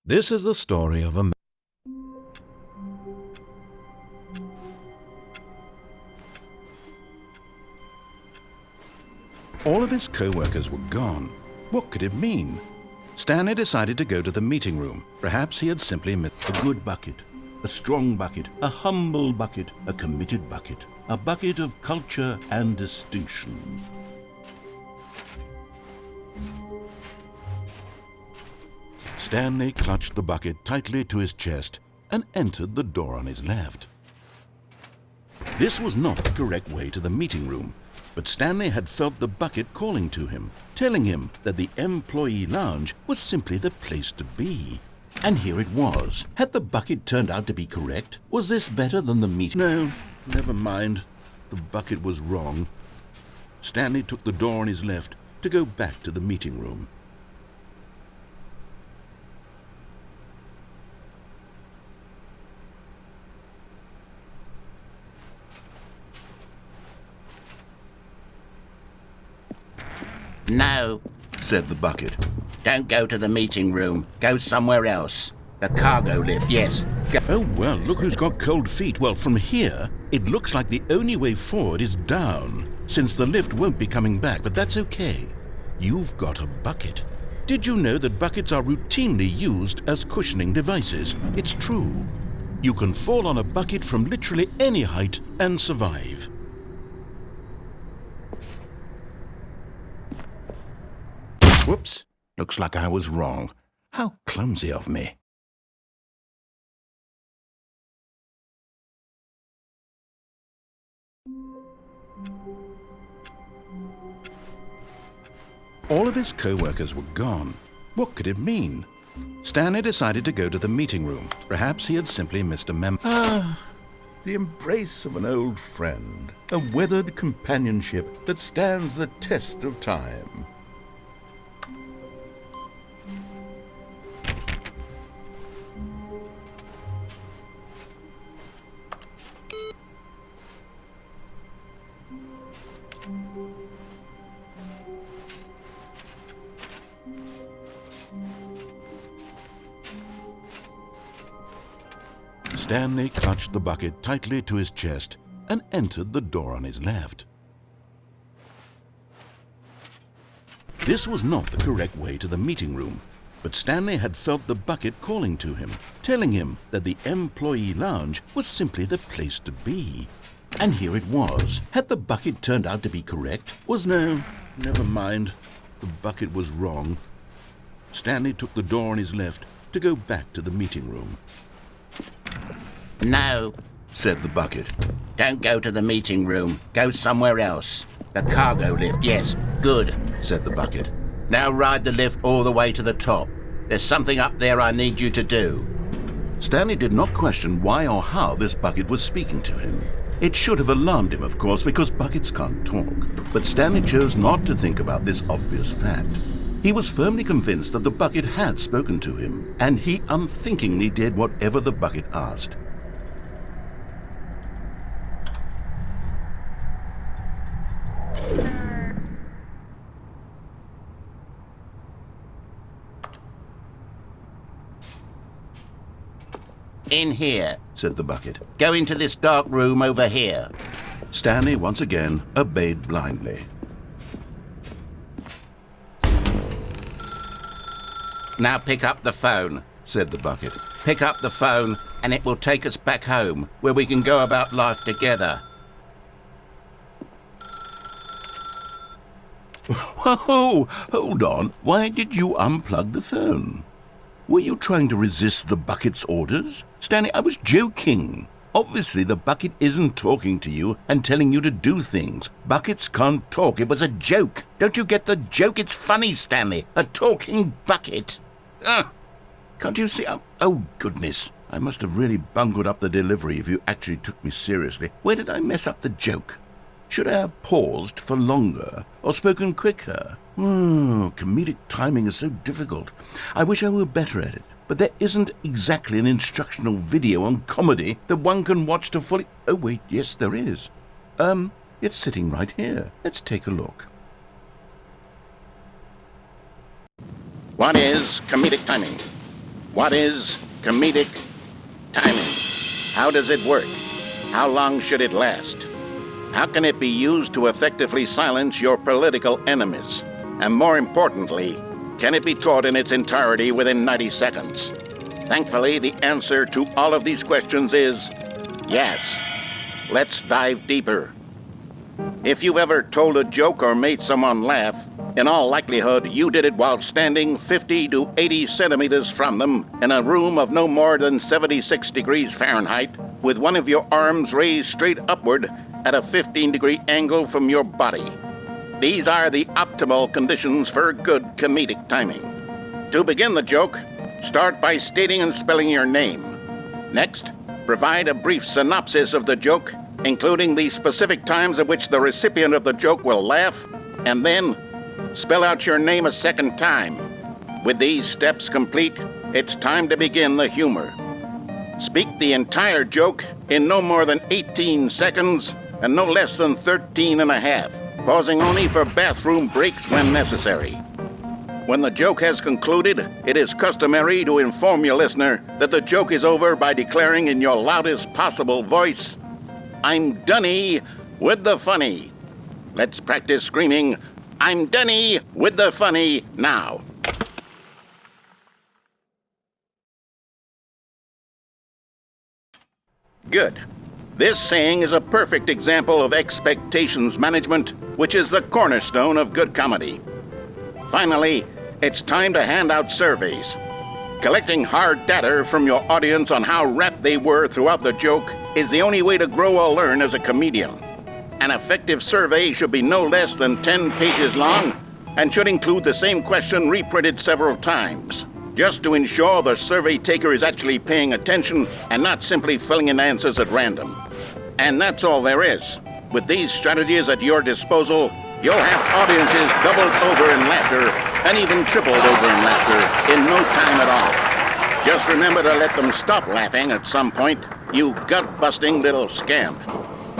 This is the story of a man. All of his co-workers were gone. What could it mean? Stanley decided to go to the meeting room. Perhaps he had simply missed a good bucket, a strong bucket, a humble bucket, a committed bucket, a bucket of culture and distinction. Stanley clutched the bucket tightly to his chest and entered the door on his left. This was not the correct way to the meeting room, but Stanley had felt the bucket calling to him, telling him that the employee lounge was simply the place to be. And here it was. Had the bucket turned out to be correct? Was this better than the meeting? No, never mind. The bucket was wrong. Stanley took the door on his left to go back to the meeting room. No, Said the bucket. don't go to the meeting room. Go somewhere else. The cargo lift, yes. Go. Oh, well, look who's got cold feet. Well, from here, it looks like the only way forward is down, since the lift won't be coming back, but that's okay. You've got a bucket. Did you know that buckets are routinely used as cushioning devices? It's true. You can fall on a bucket from literally any height and survive. Whoops. Looks like I was wrong. How clumsy of me. All of his co-workers were gone. What could it mean? Stanley decided to go to the meeting room. Perhaps he had simply missed a memo. The embrace of an old friend. A weathered companionship that stands the test of time. Stanley clutched the bucket tightly to his chest and entered the door on his left. This was not the correct way to the meeting room, but Stanley had felt the bucket calling to him, telling him that the employee lounge was simply the place to be. And here it was. Had the bucket turned out to be correct? No, never mind. The bucket was wrong. Stanley took the door on his left to go back to the meeting room. No, Said the bucket. don't go to the meeting room. Go somewhere else. The cargo lift, yes. Good. Said the bucket. Now ride the lift all the way to the top. There's something up there I need you to do. Stanley did not question why or how this bucket was speaking to him. It should have alarmed him, of course, because buckets can't talk. But Stanley chose not to think about this obvious fact. He was firmly convinced that the bucket had spoken to him, and he unthinkingly did whatever the bucket asked. In here. Said the bucket. Go into this dark room over here. Stanley once again obeyed blindly. Now pick up the phone. Said the bucket. Pick up the phone and it will take us back home, where we can go about life together. Whoa, hold on. Why did you unplug the phone? Were you trying to resist the bucket's orders? Stanley, I was joking. Obviously, the bucket isn't talking to you and telling you to do things. Buckets can't talk. It was a joke. Don't you get the joke? It's funny, Stanley. A talking bucket. Can't you see? Oh, goodness. I must have really bungled up the delivery if you actually took me seriously. Where did I mess up the joke? Should I have paused for longer or spoken quicker? Comedic timing is so difficult. I wish I were better at it. But there isn't exactly an instructional video on comedy that one can watch to fully... Oh, wait, yes, there is. It's sitting right here. Let's take a look. One is comedic timing. What is comedic timing? How does it work? How long should it last? How can it be used to effectively silence your political enemies? And more importantly, can it be taught in its entirety within 90 seconds? Thankfully, the answer to all of these questions is yes. Let's dive deeper. If you've ever told a joke or made someone laugh, in all likelihood, you did it while standing 50 to 80 centimeters from them in a room of no more than 76 degrees Fahrenheit, with one of your arms raised straight upward at a 15-degree angle from your body. These are the optimal conditions for good comedic timing. To begin the joke, start by stating and spelling your name. Next, provide a brief synopsis of the joke, including the specific times at which the recipient of the joke will laugh, and then spell out your name a second time. With these steps complete, it's time to begin the humor. Speak the entire joke in no more than 18 seconds and no less than 13 and a half, pausing only for bathroom breaks when necessary. When the joke has concluded, it is customary to inform your listener that the joke is over by declaring in your loudest possible voice, "I'm Dunny with the funny." Let's practice screaming, "I'm Dunny with the funny" now. Good. This saying is a perfect example of expectations management, which is the cornerstone of good comedy. Finally, it's time to hand out surveys. Collecting hard data from your audience on how rapt they were throughout the joke is the only way to grow or learn as a comedian. An effective survey should be no less than 10 pages long and should include the same question reprinted several times, just to ensure the survey taker is actually paying attention and not simply filling in answers at random. And that's all there is. With these strategies at your disposal, you'll have audiences doubled over in laughter and even tripled over in laughter in no time at all. Just remember to let them stop laughing at some point, you gut-busting little scamp.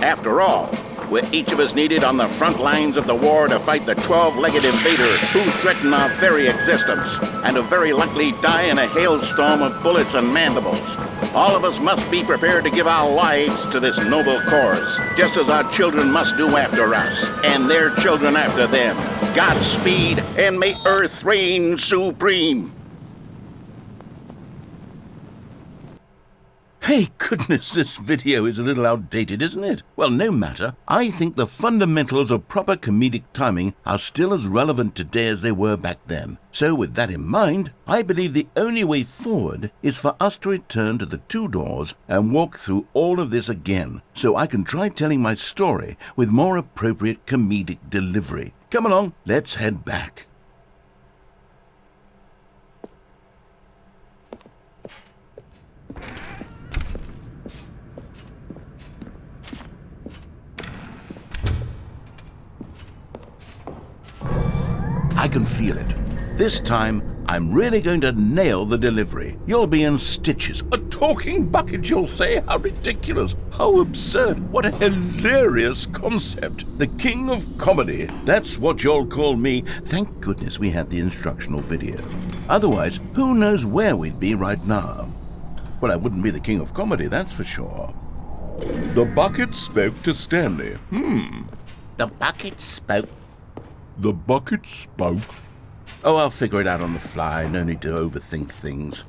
After all, we're each of us needed on the front lines of the war to fight the 12-legged invader who threaten our very existence and who very likely die in a hailstorm of bullets and mandibles. All of us must be prepared to give our lives to this noble cause, just as our children must do after us, and their children after them. Godspeed, and may Earth reign supreme. Hey, goodness, this video is a little outdated, isn't it? Well, no matter. I think the fundamentals of proper comedic timing are still as relevant today as they were back then. So with that in mind, I believe the only way forward is for us to return to the two doors and walk through all of this again, so I can try telling my story with more appropriate comedic delivery. Come along, let's head back. I can feel it. This time, I'm really going to nail the delivery. You'll be in stitches. A talking bucket, you'll say? How ridiculous. How absurd. What a hilarious concept. The king of comedy. That's what you'll call me. Thank goodness we had the instructional video. Otherwise, who knows where we'd be right now. Well, I wouldn't be the king of comedy, that's for sure. The bucket spoke to Stanley. The bucket spoke. The bucket spoke. Oh, I'll figure it out on the fly. No need to overthink things.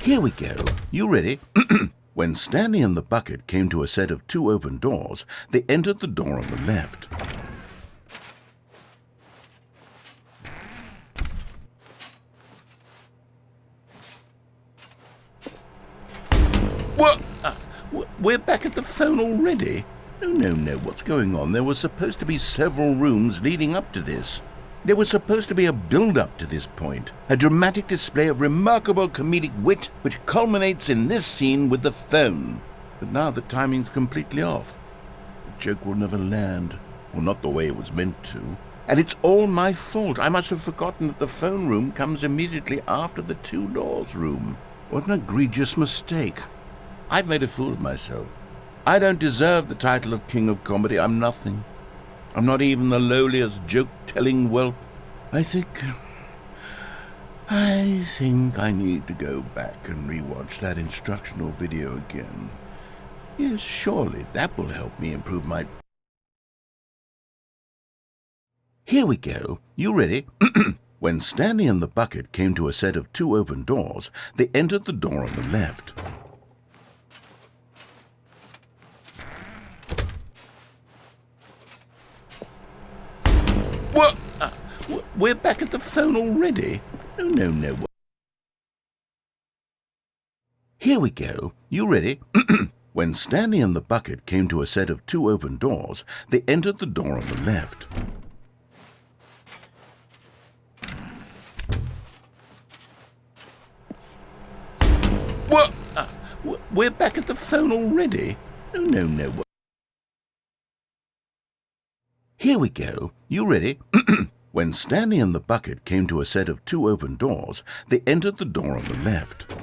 Here we go. You ready? When Stanley and the bucket came to a set of two open doors, they entered the door on the left. What? We're back at the phone already? No, what's going on? There were supposed to be several rooms leading up to this. There was supposed to be a build-up to this point, a dramatic display of remarkable comedic wit which culminates in this scene with the phone. But now the timing's completely off. joke will never land. Well, not the way it was meant to. And it's all my fault. I must have forgotten that the phone room comes immediately after the two doors room. What an egregious mistake. I've made a fool of myself. I don't deserve the title of King of Comedy. I'm nothing. I'm not even the lowliest joke-telling whelp. I think I need to go back and rewatch that instructional video again. Yes, surely that will help me improve my... Here we go. You ready? When Stanley and the bucket came to a set of two open doors, they entered the door on the left. What? We're back at the phone already? No. Here we go. You ready? When Stanley and the bucket came to a set of two open doors, they entered the door on the left. What? We're back at the phone already? No. Here we go. You ready? When Stanley and the bucket came to a set of two open doors, they entered the door on the left.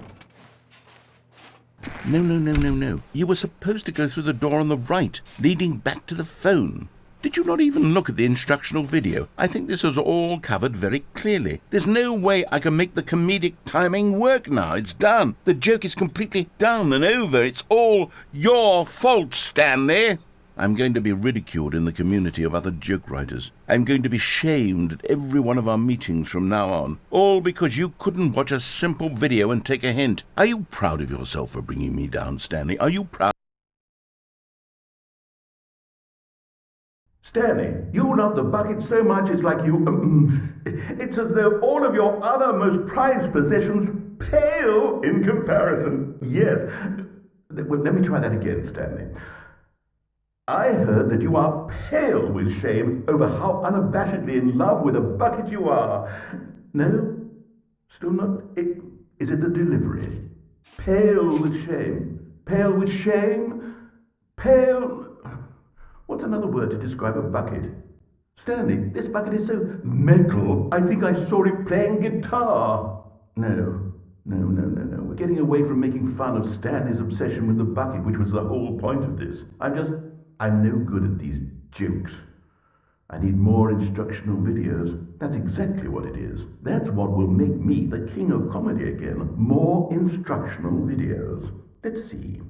No. You were supposed to go through the door on the right, leading back to the phone. Did you not even look at the instructional video? I think this is all covered very clearly. There's no way I can make the comedic timing work now. It's done. The joke is completely done and over. It's all your fault, Stanley. I'm going to be ridiculed in the community of other joke writers. I'm going to be shamed at every one of our meetings from now on. All because you couldn't watch a simple video and take a hint. Are you proud of yourself for bringing me down, Stanley? Are you proud? Stanley, you love the bucket so much it's like you... it's as though all of your other most prized possessions pale in comparison. Yes. Well, let me try that again, Stanley. I heard that you are pale with shame over how unabashedly in love with a bucket you are. No? Still not? Is it the delivery? Pale with shame. Pale with shame? Pale... What's another word to describe a bucket? Stanley, this bucket is so metal, I think I saw it playing guitar. No. We're getting away from making fun of Stanley's obsession with the bucket, which was the whole point of this. I'm no good at these jokes. I need more instructional videos. That's exactly what it is. That's what will make me the king of comedy again. More instructional videos. Let's see.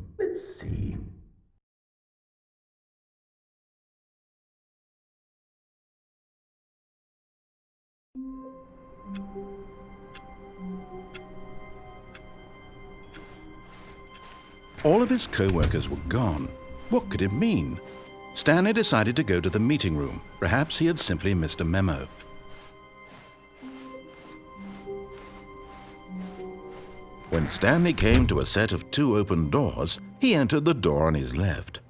All of his co-workers were gone. What could it mean? Stanley decided to go to the meeting room. Perhaps he had simply missed a memo. When Stanley came to a set of two open doors, he entered the door on his left.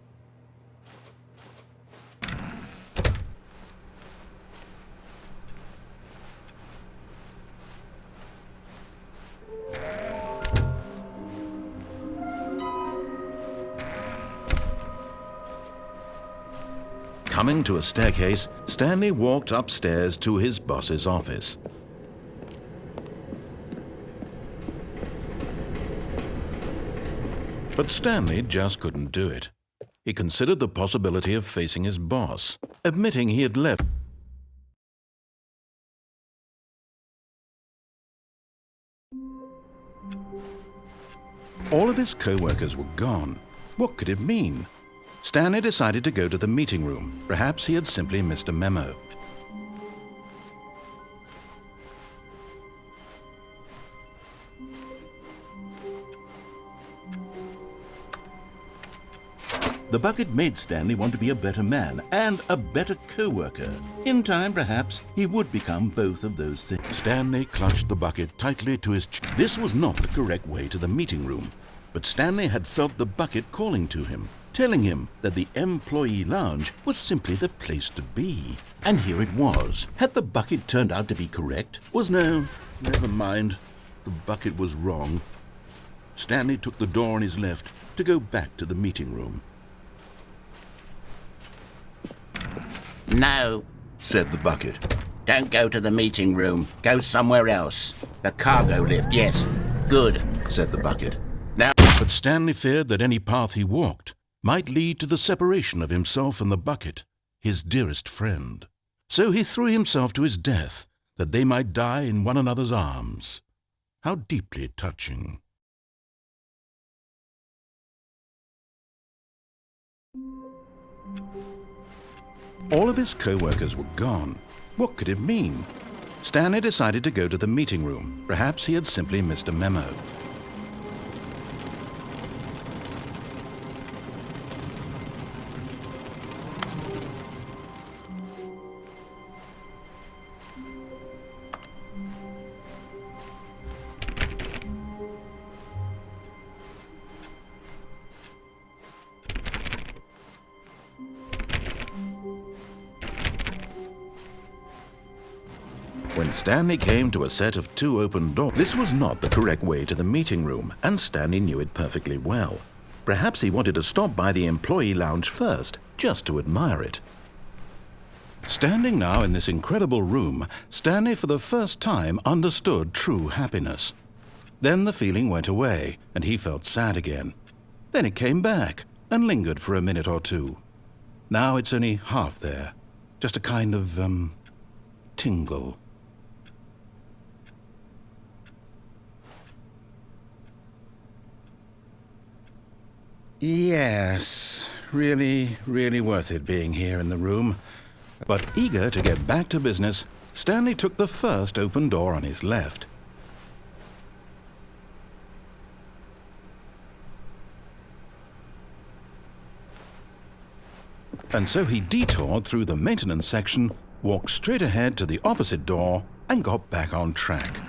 Coming to a staircase, Stanley walked upstairs to his boss's office. But Stanley just couldn't do it. He considered the possibility of facing his boss, admitting he had left. All of his co-workers were gone. What could it mean? Stanley decided to go to the meeting room. Perhaps he had simply missed a memo. The bucket made Stanley want to be a better man and a better co-worker. In time, perhaps, he would become both of those things. Stanley clutched the bucket tightly to his chest. This was not the correct way to the meeting room, but Stanley had felt the bucket calling to him, telling him that the employee lounge was simply the place to be. And here it was. Had the bucket turned out to be correct? Never mind. The bucket was wrong. Stanley took the door on his left to go back to the meeting room. No, said the bucket. don't go to the meeting room. Go somewhere else. The cargo lift, yes. Good, said the bucket. Now, But Stanley feared that any path he walked might lead to the separation of himself and the bucket, his dearest friend. So he threw himself to his death, that they might die in one another's arms. How deeply touching. All of his co-workers were gone. What could it mean? Stanley decided to go to the meeting room. Perhaps he had simply missed a memo. When Stanley came to a set of 2 open doors, this was not the correct way to the meeting room, and Stanley knew it perfectly well. Perhaps he wanted to stop by the employee lounge first, just to admire it. Standing now in this incredible room, Stanley for the first time understood true happiness. Then the feeling went away, and he felt sad again. Then it came back, and lingered for a minute or two. Now it's only half there, just a kind of, tingle. Yes, really worth it being here in the room. But eager to get back to business, Stanley took the first open door on his left. And so he detoured through the maintenance section, walked straight ahead to the opposite door, and got back on track.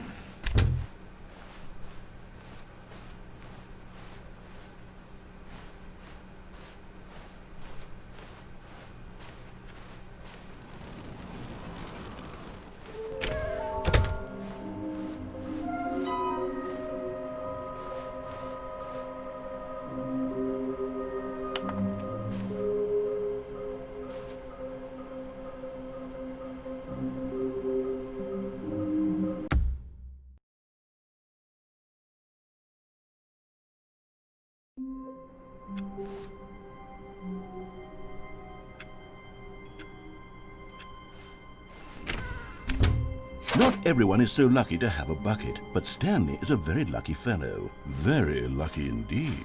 Not everyone is so lucky to have a bucket, but Stanley is a very lucky fellow. Very lucky indeed.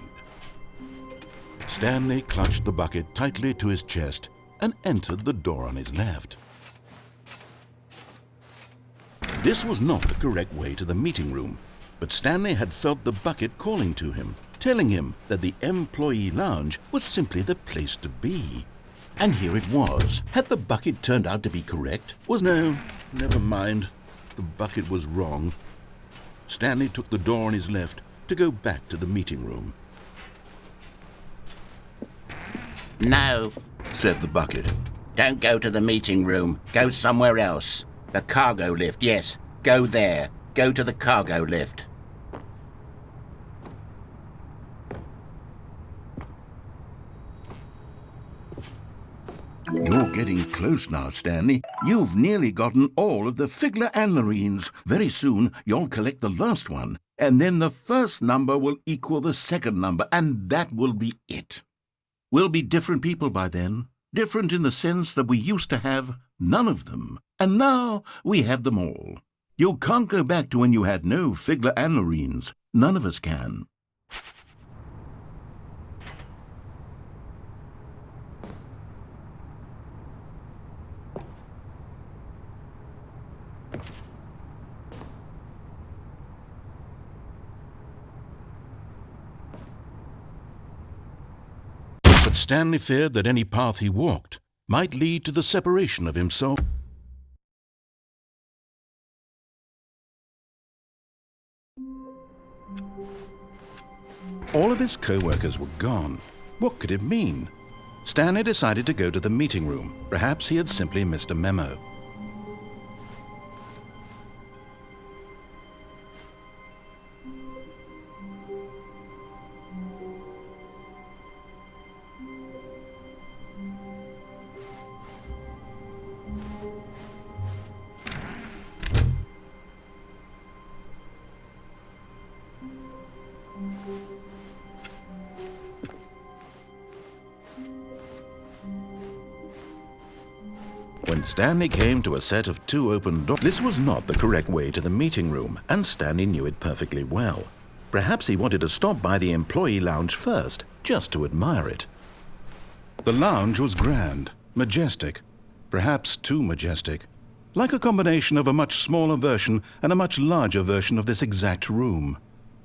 Stanley clutched the bucket tightly to his chest and entered the door on his left. This was not the correct way to the meeting room, but Stanley had felt the bucket calling to him, telling him that the employee lounge was simply the place to be. And here it was. Had the bucket turned out to be correct? No, never mind. The bucket was wrong. Stanley took the door on his left to go back to the meeting room. no, Said the bucket. don't go to the meeting room. Go somewhere else. The cargo lift, yes. Go there. Go to the cargo lift. You're getting close now, Stanley. You've nearly gotten all of the Figler and Marines. Very soon, you'll collect the last one, and then the first number will equal the second number, and that will be it. We'll be different people by then. Different in the sense that we used to have none of them, and now we have them all. You can't go back to when you had no Figler and Marines. None of us can. But Stanley feared that any path he walked might lead to the separation of himself. All of his co-workers were gone. What could it mean? Stanley decided to go to the meeting room. Perhaps he had simply missed a memo. When Stanley came to a set of 2 open doors, this was not the correct way to the meeting room, and Stanley knew it perfectly well. Perhaps he wanted to stop by the employee lounge first, just to admire it. The lounge was grand, majestic, perhaps too majestic, like a combination of a much smaller version and a much larger version of this exact room.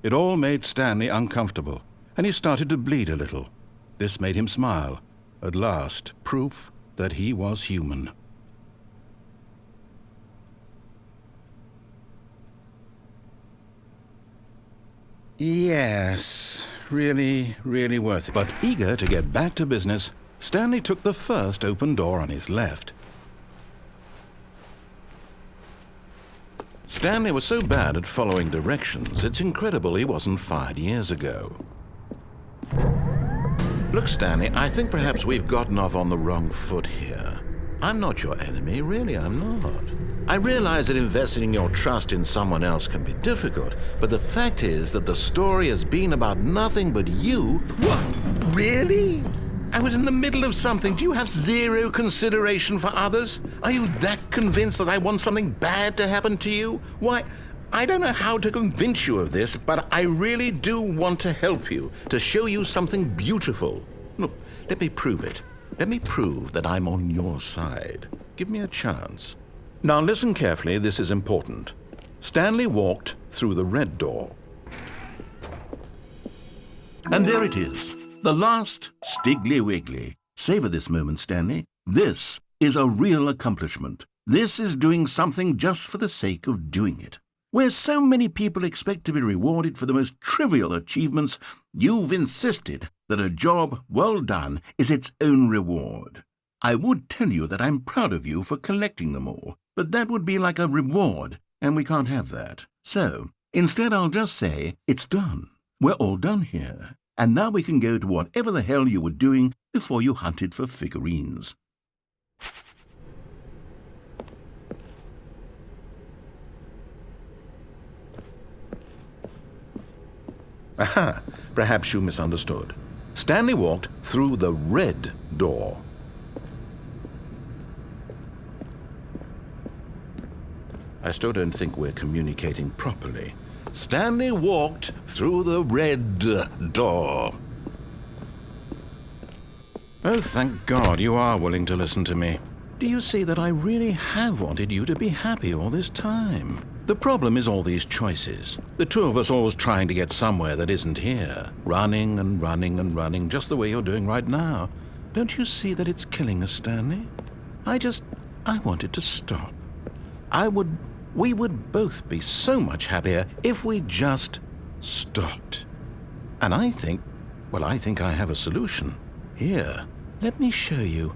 It all made Stanley uncomfortable, and he started to bleed a little. This made him smile. At last, proof that he was human. Yes, really worth it. But eager to get back to business, Stanley took the first open door on his left. Stanley was so bad at following directions, it's incredible he wasn't fired years ago. Look, Stanley, I think perhaps we've gotten off on the wrong foot here. I'm not your enemy, really, I'm not. I realize that investing your trust in someone else can be difficult, but the fact is that the story has been about nothing but you. What? Really? I was in the middle of something. Do you have zero consideration for others? Are you that convinced that I want something bad to happen to you? Why, I don't know how to convince you of this, but I really do want to help you, to show you something beautiful. Look, let me prove it. Let me prove that I'm on your side. Give me a chance. Now listen carefully, this is important. Stanley walked through the red door. And there it is, the last Stiggly Wiggly. Savor this moment, Stanley. This is a real accomplishment. This is doing something just for the sake of doing it. Where so many people expect to be rewarded for the most trivial achievements, you've insisted that a job well done is its own reward. I would tell you that I'm proud of you for collecting them all, but that would be like a reward, and we can't have that. So, instead I'll just say, it's done. We're all done here, and now we can go to whatever the hell you were doing before you hunted for figurines. Aha, perhaps you misunderstood. Stanley walked through the red door. I still don't think we're communicating properly. Stanley walked through the red door. Oh, thank God you are willing to listen to me. Do you see that I really have wanted you to be happy all this time? The problem is all these choices. The two of us always trying to get somewhere that isn't here. Running and running and running, just the way you're doing right now. Don't you see that it's killing us, Stanley? I wanted to stop. We would both be so much happier if we just stopped. And I think I have a solution. Here, let me show you.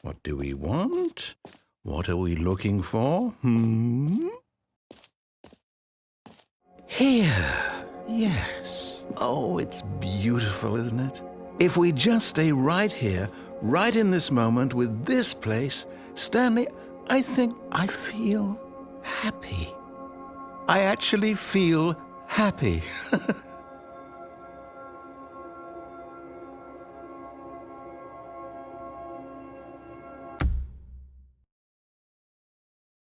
What do we want? What are we looking for? Here. Yes. Oh, it's beautiful, isn't it? If we just stay right here, right in this moment with this place, Stanley, I think I feel happy. I actually feel happy.